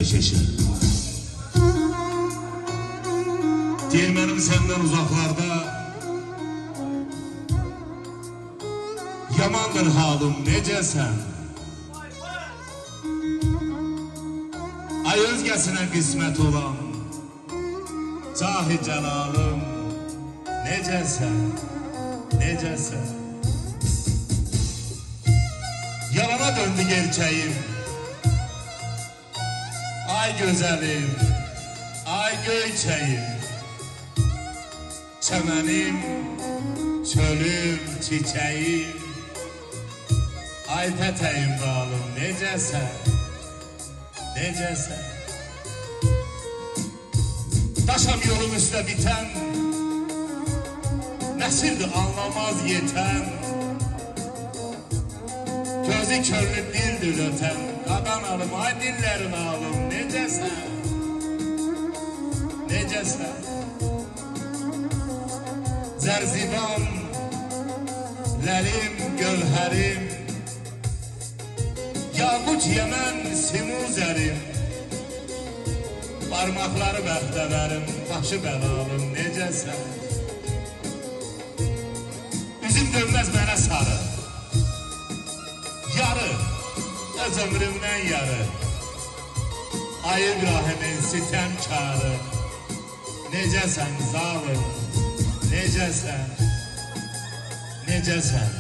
Şeşir. Deyir mənim səndən uzaqlarda yamandır halım, necəsən? Ay özgəsinə qismət olan Cahi cəlalım, necəsən? Necəsən? Yalana döndü gerçəyim. Ay gözəlim, ay göyçəyim, çəmənim, çölüm, çiçəyim, ay tətəyim balım, necəsən, necəsən? Daşam yolum üstə bitən, nəsildir anlamaz yetən, gözü körlü dildir ötən, qadan alım, ay dillərin alım, necəsən, necəsən? Zərziban, ləlim, gövhərim, yağut yemən simuzərim, parmaqları bəxtəvərim, başı bəlalım, necəsən? Üzüm dönməz mənə sarı, yarı, öz ömrümdən yarı, ay İbrahimin sitəmkarı, necəsən zalım, necəsən, necəsən?